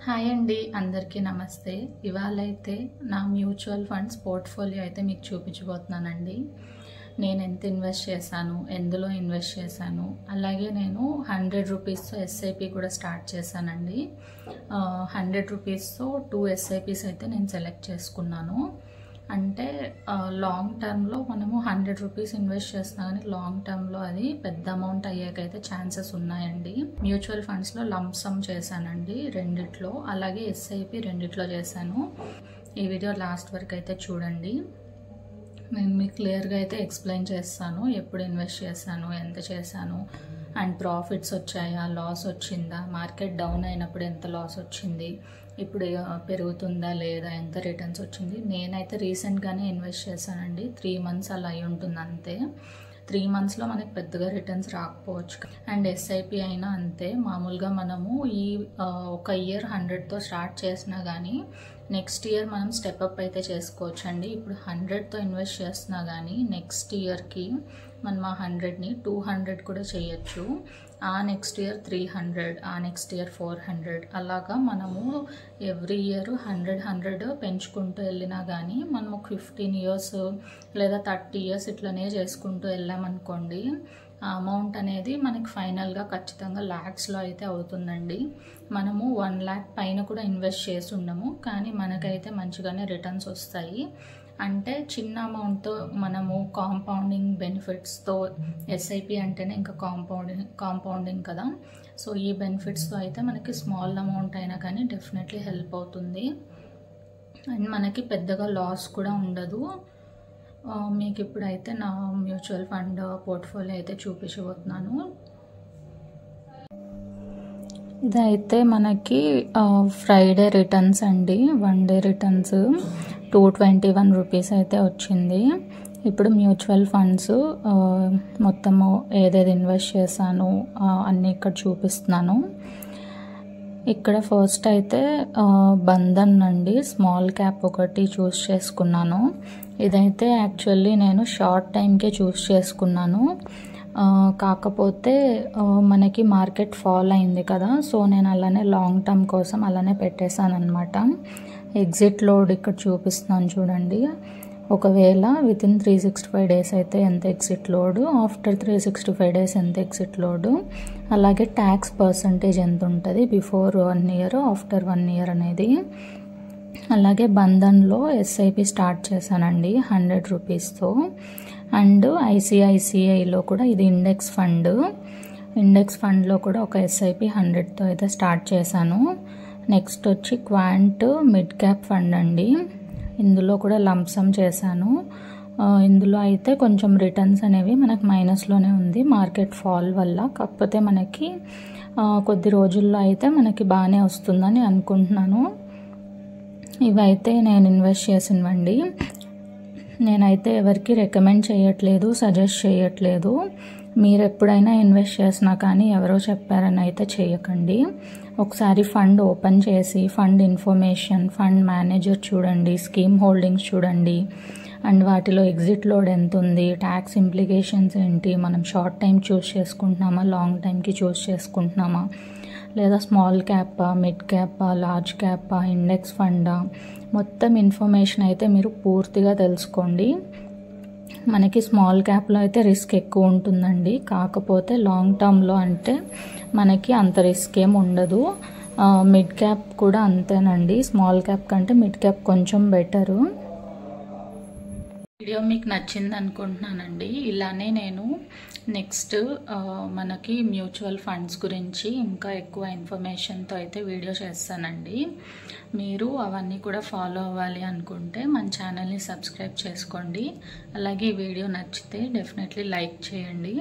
Hi అండి, అందరికీ నమస్తే. ఇవాళ అయితే నా మ్యూచువల్ ఫండ్స్ పోర్ట్ఫోలియో అయితే మీకు చూపించబోతున్నానండి. నేను ఎంత ఇన్వెస్ట్ చేశాను, ఎందులో ఇన్వెస్ట్ చేశాను, అలాగే నేను 100 రూపీస్తో ఎస్ఐపి కూడా స్టార్ట్ చేశానండి. 100 రూపీస్తో 2 ఎస్ఐపిస్ అయితే నేను సెలెక్ట్ చేసుకున్నాను. అంటే లాంగ్ టర్మ్లో మనము 100 రూపీస్ ఇన్వెస్ట్ చేసినా కానీ లాంగ్ టర్మ్లో అది పెద్ద అమౌంట్ అయ్యాకైతే ఛాన్సెస్ ఉన్నాయండి. మ్యూచువల్ ఫండ్స్లో లంసమ్ చేశానండి రెండిట్లో, అలాగే ఎస్ఐపి రెండిట్లో చేశాను. ఈ వీడియో లాస్ట్ వరకు అయితే చూడండి. నేను మీకు క్లియర్గా అయితే ఎక్స్ప్లెయిన్ చేస్తాను, ఎప్పుడు ఇన్వెస్ట్ చేశాను, ఎంత చేశాను, అండ్ ప్రాఫిట్స్ వచ్చాయా, లాస్ వచ్చిందా, మార్కెట్ డౌన్ అయినప్పుడు ఎంత లాస్ వచ్చింది, ఇప్పుడు పెరుగుతుందా లేదా, ఎంత రిటర్న్స్ వచ్చింది. నేనైతే రీసెంట్గానే ఇన్వెస్ట్ చేశానండి, 3 months అలా అయి ఉంటుంది అంతే. 3 monthsలో మనకి పెద్దగా రిటర్న్స్ రాకపోవచ్చు. అండ్ ఎస్ఐపి అయినా అంతే, మామూలుగా మనము ఈ ఒక ఇయర్ 100తో స్టార్ట్ చేసినా కానీ నెక్స్ట్ ఇయర్ మనం స్టెప్అప్ అయితే చేసుకోవచ్చు అండి. ఇప్పుడు 100తో ఇన్వెస్ట్ చేసినా కానీ నెక్స్ట్ ఇయర్కి మనం ఆ 100ని 200 కూడా చేయొచ్చు. ఆ నెక్స్ట్ ఇయర్ 300, ఆ నెక్స్ట్ ఇయర్ 400, అలాగా మనము ఎవ్రీ ఇయర్ 100 పెంచుకుంటూ వెళ్ళినా కానీ మనం ఒక 15 years లేదా 30 years ఇట్లనే చేసుకుంటూ వెళ్ళామనుకోండి, ఆ అమౌంట్ అనేది మనకి ఫైనల్గా ఖచ్చితంగా ల్యాక్స్లో అయితే అవుతుందండి. మనము 1 lakh పైన కూడా ఇన్వెస్ట్ చేసి ఉండము, కానీ మనకైతే మంచిగానే రిటర్న్స్ వస్తాయి. అంటే చిన్న అమౌంట్తో మనము కాంపౌండింగ్ బెనిఫిట్స్తో, ఎస్ఐపి అంటేనే ఇంకా కాంపౌండింగ్ కదా, సో ఈ బెనిఫిట్స్తో అయితే మనకి స్మాల్ అమౌంట్ అయినా కానీ డెఫినెట్లీ హెల్ప్ అవుతుంది. అండ్ మనకి పెద్దగా లాస్ కూడా ఉండదు. మీకు ఇప్పుడైతే నా మ్యూచువల్ ఫండ్ పోర్ట్ఫోలియో అయితే చూపించబోతున్నాను. ఇదైతే మనకి ఫ్రైడే రిటర్న్స్ అండి, 1 day రిటర్న్స్ 221 రూపీస్ అయితే వచ్చింది. ఇప్పుడు మ్యూచువల్ ఫండ్స్ మొత్తము ఏదేది ఇన్వెస్ట్ చేశాను అన్నీ ఇక్కడ చూపిస్తున్నాను. ఇక్కడ ఫస్ట్ అయితే బంధన్ అండి, స్మాల్ క్యాప్ ఒకటి చూస్ చేసుకున్నాను. ఇదైతే యాక్చువల్లీ నేను షార్ట్ టైంకే చూస్ చేసుకున్నాను, కాకపోతే మనకి మార్కెట్ ఫాల్ అయింది కదా, సో నేను అలానే లాంగ్ టర్మ్ కోసం అలానే పెట్టేశాను అనమాట. ఎగ్జిట్ లోడ్ ఇక్కడ చూపిస్తున్నాను చూడండి. ఒకవేళ వితిన్ 365 days అయితే ఎంత ఎగ్జిట్ లోడ్, ఆఫ్టర్ 365 days ఎంత ఎగ్జిట్ లోడ్, అలాగే ట్యాక్స్ పర్సంటేజ్ ఎంత ఉంటుంది బిఫోర్ 1 year, ఆఫ్టర్ 1 year అనేది. అలాగే బంధన్లో ఎస్ఐపి స్టార్ట్ చేశానండి 100 రూపీస్తో. అండ్ ఐసిఐసిఐలో కూడా ఇది ఇండెక్స్ ఫండ్లో కూడా ఒక ఎస్ఐపి 100తో అయితే స్టార్ట్ చేశాను. నెక్స్ట్ వచ్చి క్వాంట్ మిడ్ క్యాప్ ఫండ్ అండి, ఇందులో కూడా లంసమ్ చేశాను. ఇందులో అయితే కొంచెం రిటర్న్స్ అనేవి మనకు మైనస్లోనే ఉంది మార్కెట్ ఫాల్ వల్ల, కాకపోతే మనకి కొద్ది రోజుల్లో అయితే మనకి బాగానే వస్తుందని అనుకుంటున్నాను. ఇవైతే నేను ఇన్వెస్ట్ చేసినవండి. నేనైతే ఎవరికి రికమెండ్ చేయట్లేదు, సజెస్ట్ చేయట్లేదు. మీరు ఎప్పుడైనా ఇన్వెస్ట్ చేసినా కానీ ఎవరో చెప్పారని అయితే చేయకండి. ఒకసారి ఫండ్ ఓపెన్ చేసి ఫండ్ ఇన్ఫర్మేషన్, ఫండ్ మేనేజర్ చూడండి, స్కీమ్ హోల్డింగ్స్ చూడండి, అండ్ వాటిలో ఎగ్జిట్ లోడ్ ఎంత ఉంది, ట్యాక్స్ ఇంప్లికేషన్స్ ఏంటి, మనం షార్ట్ టైం చూస్ చేసుకుంటున్నామా, లాంగ్ టైంకి చూస్ చేసుకుంటున్నామా, లేదా స్మాల్ క్యాపా, మిడ్ క్యాపా, లార్జ్ క్యాపా, ఇండెక్స్ ఫండా, మొత్తం ఇన్ఫర్మేషన్ అయితే మీరు పూర్తిగా తెలుసుకోండి. మనకి స్మాల్ క్యాప్లో అయితే రిస్క్ ఎక్కువ ఉంటుందండి, కాకపోతే లాంగ్ టర్మ్లో అంటే మనకి అంత రిస్క్ ఏం ఉండదు. మిడ్ క్యాప్ కూడా అంతేనండి, స్మాల్ క్యాప్ కంటే మిడ్ క్యాప్ కొంచెం బెటరు. వీడియో మీకు నచ్చింది అనుకుంటున్నానండి. ఇలానే నేను నెక్స్ట్ మనకి మ్యూచువల్ ఫండ్స్ గురించి ఇంకా ఎక్కువ ఇన్ఫర్మేషన్తో అయితే వీడియో చేస్తానండి. మీరు అవన్నీ కూడా ఫాలో అవ్వాలి అనుకుంటే మన ఛానల్ని సబ్స్క్రైబ్ చేసుకోండి. అలాగే ఈ వీడియో నచ్చితే డెఫినెట్లీ లైక్ చేయండి.